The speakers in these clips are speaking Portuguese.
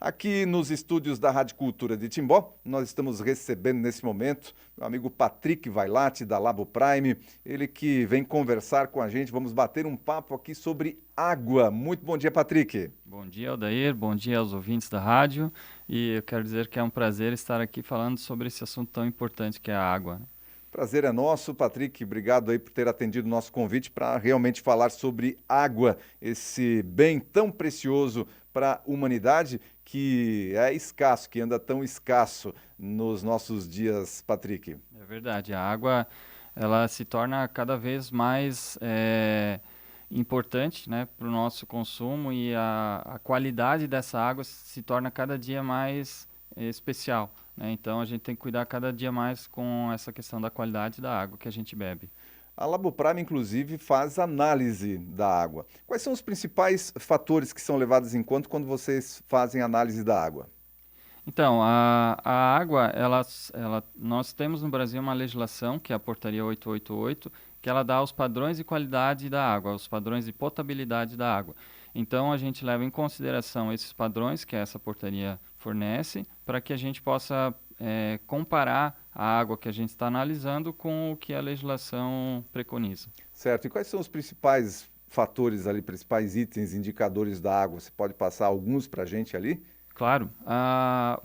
Aqui nos estúdios da Rádio Cultura de Timbó, nós estamos recebendo nesse momento meu amigo Patrick Vailate, da Labo Prime, ele que vem conversar com a gente, vamos bater um papo aqui sobre água. Muito bom dia, Patrick. Bom dia, Aldair. Bom dia aos ouvintes da rádio. E eu quero dizer que é um prazer estar aqui falando sobre esse assunto tão importante que é a água. Prazer é nosso, Patrick. Obrigado aí por ter atendido o nosso convite para realmente falar sobre água, esse bem tão precioso para a humanidade que é escasso, que anda tão escasso nos nossos dias, Patrick. É verdade, a água ela se torna cada vez mais importante, né, para o nosso consumo e a qualidade dessa água se torna cada dia mais especial, né? Então a gente tem que cuidar cada dia mais com essa questão da qualidade da água que a gente bebe. A Laboprime, inclusive, faz análise da água. Quais são os principais fatores que são levados em conta quando vocês fazem análise da água? Então, a água, nós temos no Brasil uma legislação, que é a Portaria 888, que ela dá os padrões de qualidade da água, os padrões de potabilidade da água. Então, a gente leva em consideração esses padrões que essa portaria fornece, para que a gente possa comparar a água que a gente está analisando com o que a legislação preconiza. Certo. E quais são os principais fatores ali, principais itens, indicadores da água? Você pode passar alguns para a gente ali? Claro,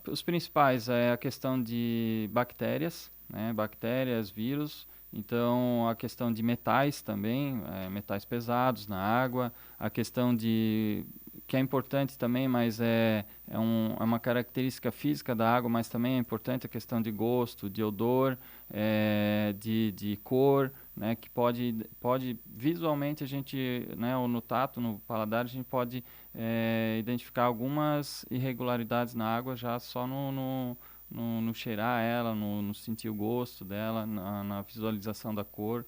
os principais é a questão de bactérias, né, bactérias, vírus, então a questão de metais também, metais pesados na água, a questão de, que é importante também, mas é uma característica física da água, mas também é importante a questão de gosto, de odor, de cor, né, que pode visualmente a gente, né, ou no tato, no paladar, a gente pode identificar algumas irregularidades na água já só no cheirar ela, no sentir o gosto dela, na visualização da cor.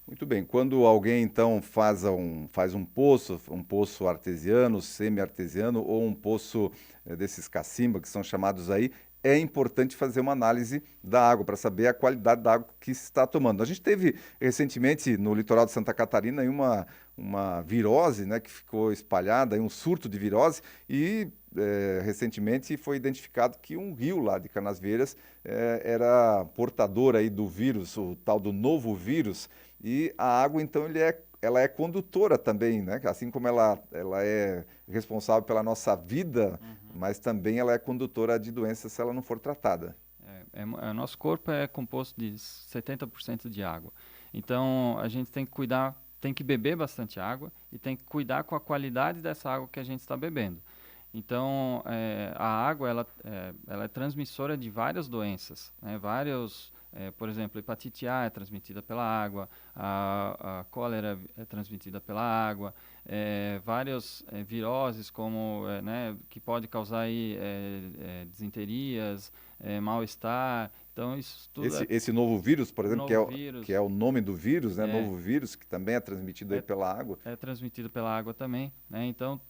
Muito bem. Quando alguém então faz um poço artesiano, semi-artesiano ou um poço desses cacimba que são chamados aí, é importante fazer uma análise da água para saber a qualidade da água que se está tomando. A gente teve recentemente no litoral de Santa Catarina aí uma virose, né, que ficou espalhada, aí um surto de virose e recentemente foi identificado que um rio lá de Canasvieiras era portador aí do vírus, o tal do novo vírus, e a água, então, ela é condutora também, né? Assim como ela é responsável pela nossa vida, Uhum. mas também ela é condutora de doenças se ela não for tratada. Nosso corpo é composto de 70% de água. Então, a gente tem que cuidar, tem que beber bastante água e tem que cuidar com a qualidade dessa água que a gente está bebendo. Então, a água ela é transmissora de várias doenças, né? Por exemplo, hepatite A é transmitida pela água, a cólera é transmitida pela água, várias viroses né, que pode causar aí, disenterias, mal-estar. Então, isso tudo é Esse novo vírus, por o exemplo, novo que é vírus. o nome do vírus, né? É, Novo vírus, que também é transmitido aí é pela água. é transmitido pela água também, né? Então,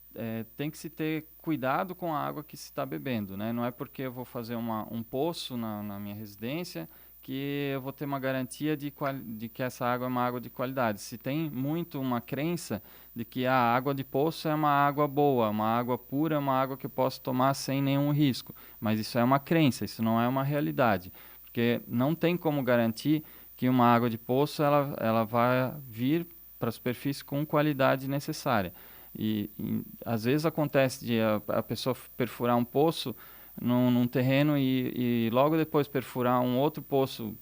tem que se ter cuidado com a água que se está bebendo, né? Não é porque eu vou fazer um poço na minha residência que eu vou ter uma garantia de que essa água é uma água de qualidade. Se tem muito uma crença de que a água de poço é uma água boa, uma água pura, uma água que eu posso tomar sem nenhum risco. Mas isso é uma crença, isso não é uma realidade. Porque não tem como garantir que uma água de poço ela vai vir para a superfície com qualidade necessária. Às vezes acontece de a pessoa perfurar um poço num terreno e logo depois perfurar um outro poço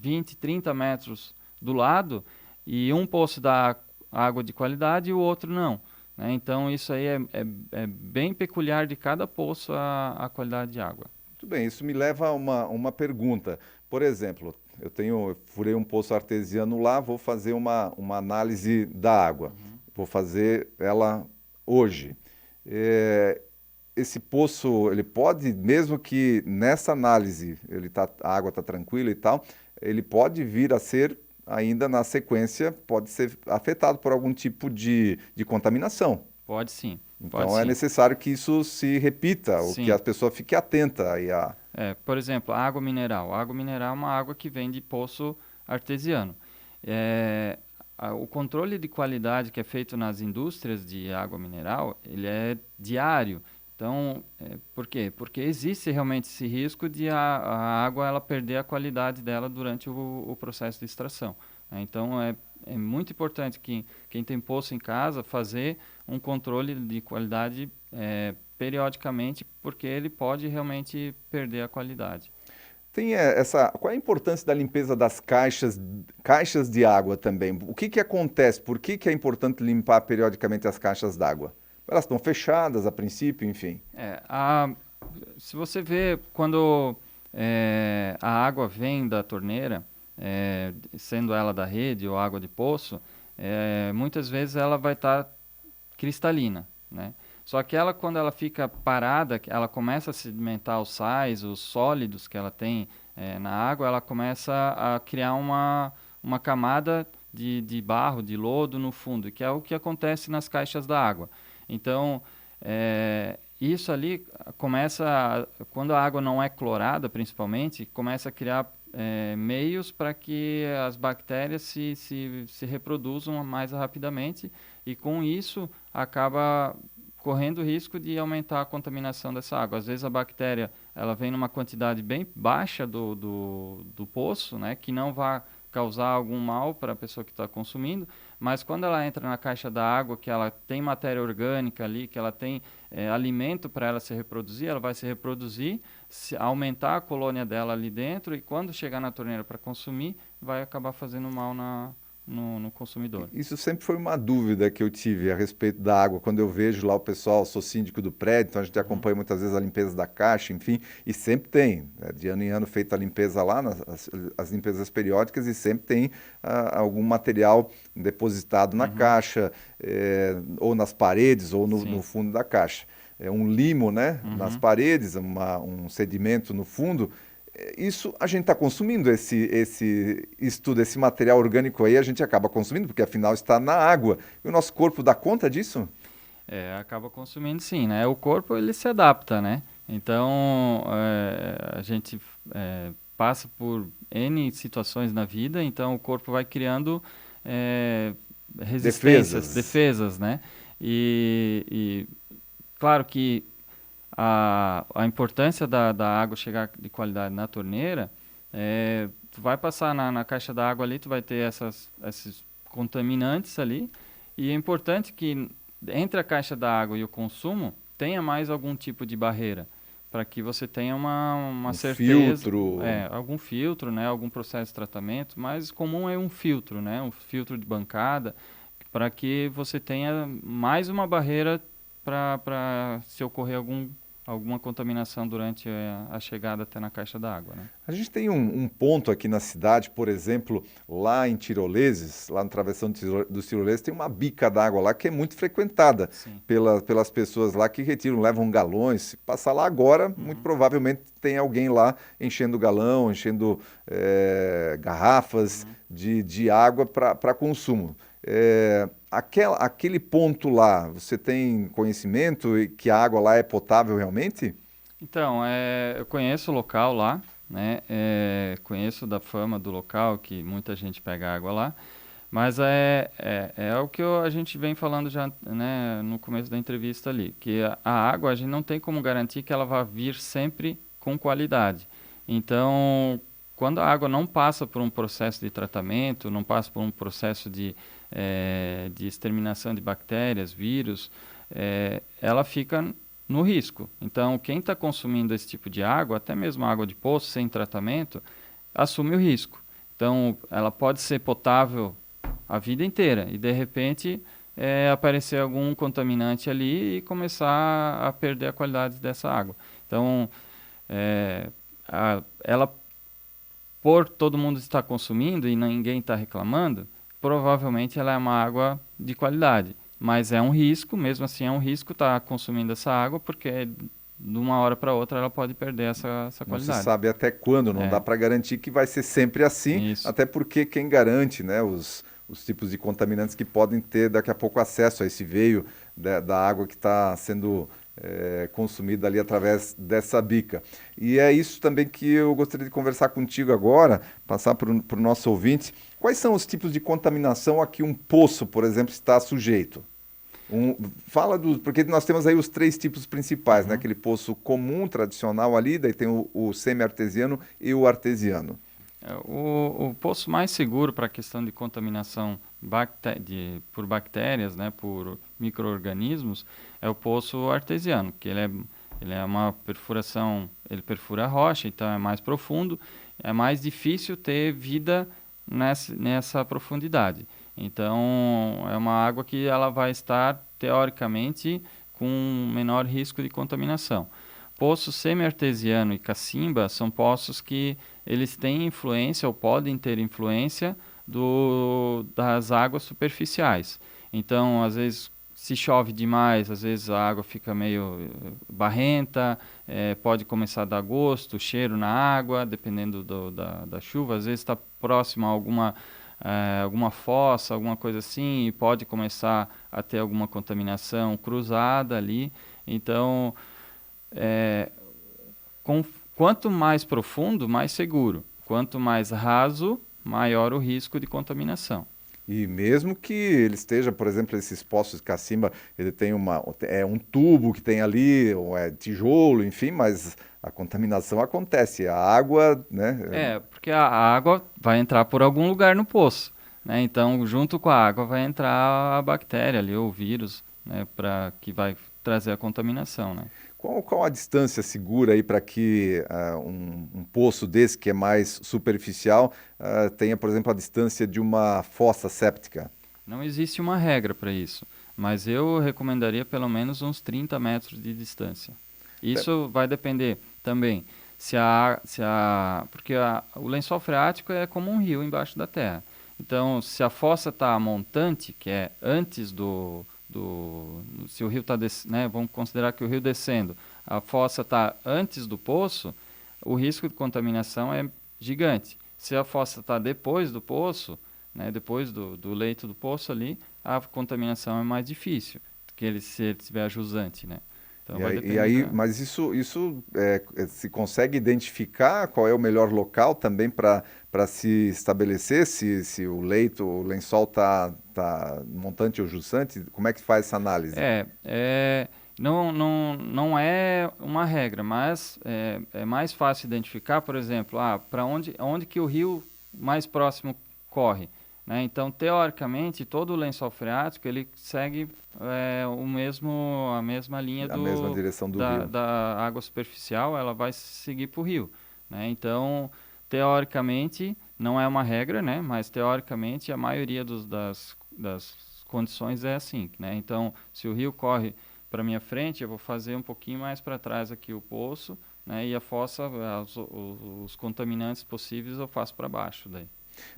20, 30 metros do lado e um poço dá água de qualidade e o outro não, né? Então isso aí é bem peculiar de cada poço a qualidade de água. Muito bem, isso me leva a uma pergunta. Por exemplo, eu furei um poço artesiano lá, vou fazer uma análise da água. Uhum. Vou fazer ela hoje. É, esse poço, ele pode, mesmo que nessa análise a água está tranquila e tal, ele pode vir a ser, ainda na sequência, pode ser afetado por algum tipo de contaminação. Pode sim, pode Então é sim. necessário que isso se repita, ou que a Sim. pessoa fique atenta aí a. Por exemplo, a água mineral. A água mineral é uma água que vem de poço artesiano. É, o controle de qualidade que é feito nas indústrias de água mineral, ele é diário. Então, por quê? Porque existe realmente esse risco de a água ela perder a qualidade dela durante o processo de extração, né? Então, é muito importante que quem tem poço em casa fazer um controle de qualidade periodicamente, porque ele pode realmente perder a qualidade. Tem qual é a importância da limpeza das caixas de água também? O que que acontece? Por que que é importante limpar periodicamente as caixas d'água? Elas estão fechadas a princípio, enfim. É, se você vê quando a água vem da torneira, sendo ela da rede ou água de poço, muitas vezes ela vai estar cristalina, né? Só que ela, quando ela fica parada, ela começa a sedimentar os sais, os sólidos que ela tem na água, ela começa a criar uma camada de barro, de lodo no fundo, que é o que acontece nas caixas da água. Então, isso ali quando a água não é clorada, principalmente, começa a criar meios para que as bactérias se reproduzam mais rapidamente e com isso acaba correndo o risco de aumentar a contaminação dessa água. Às vezes a bactéria ela vem numa quantidade bem baixa do poço, né, que não vai causar algum mal para a pessoa que está consumindo, mas quando ela entra na caixa da água, que ela tem matéria orgânica ali, que ela tem alimento para ela se reproduzir, ela vai se reproduzir, aumentar a colônia dela ali dentro e quando chegar na torneira para consumir, vai acabar fazendo mal no consumidor. Isso sempre foi uma dúvida que eu tive a respeito da água. Quando eu vejo lá o pessoal, sou síndico do prédio, então a gente acompanha muitas vezes a limpeza da caixa, enfim, e sempre tem, né, de ano em ano feita a limpeza lá, as limpezas periódicas, e sempre tem algum material depositado na caixa, ou nas paredes, ou no fundo da caixa. É um limo, né, nas paredes, um sedimento no fundo. Isso a gente está consumindo esse material orgânico aí, a gente acaba consumindo, porque afinal está na água. E o nosso corpo dá conta disso? Acaba consumindo sim, né? O corpo ele se adapta, né? Então a gente passa por N situações na vida, então o corpo vai criando resistências, defesas, né? E claro que a importância da água chegar de qualidade na torneira, tu vai passar na caixa da água ali, tu vai ter esses contaminantes ali, e é importante que entre a caixa da água e o consumo tenha mais algum tipo de barreira, para que você tenha uma certeza, filtro. Algum filtro, né, algum processo de tratamento, mas comum é um filtro, né, um filtro de bancada, para que você tenha mais uma barreira para se ocorrer alguma contaminação durante a chegada até na caixa d'água, né? A gente tem um ponto aqui na cidade, por exemplo, lá em Tiroleses, lá no Travessão dos Tiroleses, tem uma bica d'água lá que é muito frequentada pelas pessoas lá que retiram, levam galões. Se passar lá agora, muito provavelmente tem alguém lá enchendo galão, enchendo garrafas de água para consumo. Aquele ponto lá, você tem conhecimento que a água lá é potável realmente? Então, eu conheço o local lá, né? Conheço da fama do local, que muita gente pega água lá, mas é o que a gente vem falando já, né, no começo da entrevista ali, que a água a gente não tem como garantir que ela vai vir sempre com qualidade. Então, quando a água não passa por um processo de tratamento, não passa por um processo de exterminação de bactérias, vírus, ela fica no risco. Então, quem está consumindo esse tipo de água, até mesmo água de poço sem tratamento, assume o risco. Então, ela pode ser potável a vida inteira e, de repente, aparecer algum contaminante ali e começar a perder a qualidade dessa água. Então, ela, por todo mundo estar consumindo e ninguém está reclamando, provavelmente ela é uma água de qualidade. Mas é um risco, mesmo assim é um risco estar consumindo essa água, porque de uma hora para outra ela pode perder essa qualidade. Não se sabe até quando, não dá para garantir que vai ser sempre assim, Isso. Até porque quem garante, né, os tipos de contaminantes que podem ter daqui a pouco acesso a esse veio da água que está sendo consumida ali através dessa bica. E é isso também que eu gostaria de conversar contigo agora, passar para o nosso ouvinte. Quais são os tipos de contaminação a que um poço, por exemplo, está sujeito? Fala porque nós temos aí os três tipos principais, né? Aquele poço comum, tradicional ali, daí tem o semi-artesiano e o artesiano. O poço mais seguro para a questão de contaminação por bactérias, né, por micro-organismos, é o poço artesiano, que ele é uma perfuração, ele perfura a rocha, então é mais profundo, é mais difícil ter vida nessa profundidade. Então, é uma água que ela vai estar, teoricamente, com menor risco de contaminação. Poço semi-artesiano e cacimba são poços que eles têm influência ou podem ter influência das águas superficiais. Então, às vezes, se chove demais, às vezes a água fica meio barrenta, pode começar a dar gosto, cheiro na água, dependendo da chuva. Às vezes está próximo a alguma fossa, alguma coisa assim, e pode começar a ter alguma contaminação cruzada ali. Então, é, com, quanto mais profundo, mais seguro. Quanto mais raso, maior o risco de contaminação. E mesmo que ele esteja, por exemplo, esses poços de cacimba, ele tem um tubo que tem ali, ou é tijolo, enfim, mas a contaminação acontece. A água, né? Porque a água vai entrar por algum lugar no poço, né? Então, junto com a água vai entrar a bactéria ali, ou o vírus, né? Que vai trazer a contaminação, né? Qual a distância segura aí para que um poço desse, que é mais superficial, tenha, por exemplo, a distância de uma fossa séptica? Não existe uma regra para isso, mas eu recomendaria pelo menos uns 30 metros de distância. Isso vai depender também porque o lençol freático é como um rio embaixo da terra. Então, se a fossa está montante, que é antes se o rio está né, vamos considerar que o rio descendo, a fossa está antes do poço, o risco de contaminação é gigante. Se a fossa está depois do poço, né, depois do leito do poço ali, a contaminação é mais difícil, se ele estiver jusante, né? Então vai depender Mas isso se consegue identificar qual é o melhor local também para se estabelecer se o lençol tá montante ou jusante? Como é que faz essa análise? Não é uma regra, mas é mais fácil identificar, por exemplo, para onde que o rio mais próximo corre, né? Então, teoricamente, todo o lençol freático ele segue a mesma linha A mesma direção do rio. da água superficial, ela vai seguir para o rio, né? Então, teoricamente, não é uma regra, né? Mas teoricamente a maioria das condições é assim, né? Então, se o rio corre para minha frente, eu vou fazer um pouquinho mais para trás aqui o poço, né? E a fossa, os contaminantes possíveis eu faço para baixo daí.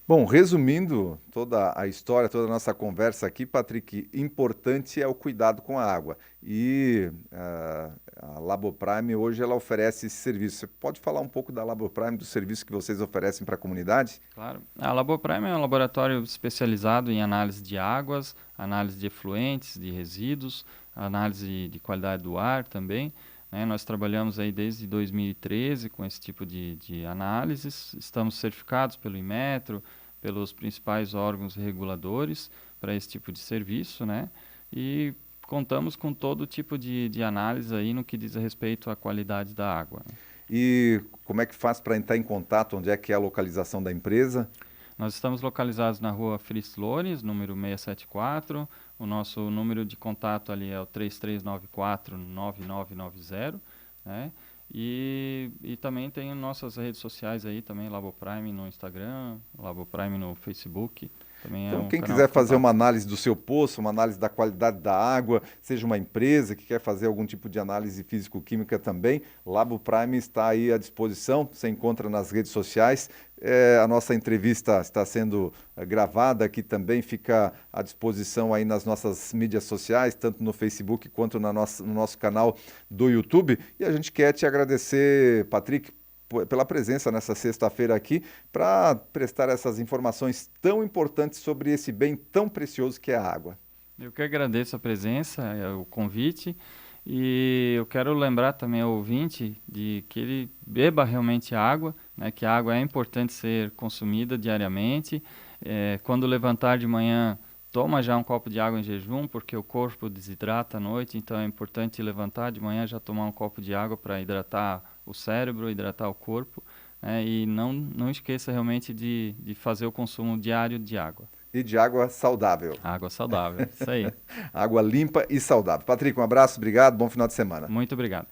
Bom, resumindo toda a história, toda a nossa conversa aqui, Patrick, importante é o cuidado com a água. E a Laboprime hoje ela oferece esse serviço. Você pode falar um pouco da Laboprime, do serviço que vocês oferecem para a comunidade? Claro. A Laboprime é um laboratório especializado em análise de águas, análise de efluentes, de resíduos, análise de qualidade do ar também, né? Nós trabalhamos aí desde 2013 com esse tipo de análises, estamos certificados pelo Inmetro, pelos principais órgãos reguladores para esse tipo de serviço, né? E contamos com todo tipo de análise aí no que diz respeito à qualidade da água, né? E como é que faz para entrar em contato? Onde é que é a localização da empresa? Nós estamos localizados na rua Fritz Lones, número 674. O nosso número de contato ali é o 3394-9990, né? E também tem nossas redes sociais aí, também Laboprime no Instagram, Laboprime no Facebook. Também é Então, um quem canal quiser de fazer uma contato. análise do seu poço, uma análise da qualidade da água, seja uma empresa que quer fazer algum tipo de análise físico-química também, Labo Prime está aí à disposição, você encontra nas redes sociais. A nossa entrevista está sendo gravada aqui também, fica à disposição aí nas nossas mídias sociais, tanto no Facebook quanto no nosso canal do YouTube. E a gente quer te agradecer, Patrick, pela presença nessa sexta-feira aqui para prestar essas informações tão importantes sobre esse bem tão precioso que é a água. Eu que agradeço a presença, o convite, e eu quero lembrar também ao ouvinte de que ele beba realmente água, né, que a água é importante ser consumida diariamente. Quando levantar de manhã, toma já um copo de água em jejum, porque o corpo desidrata à noite, então é importante levantar de manhã já tomar um copo de água para hidratar o cérebro, hidratar o corpo, né? E não esqueça realmente de fazer o consumo diário de água. E de água saudável. Água saudável, isso aí. Água limpa e saudável. Patrick, um abraço, obrigado, bom final de semana. Muito obrigado.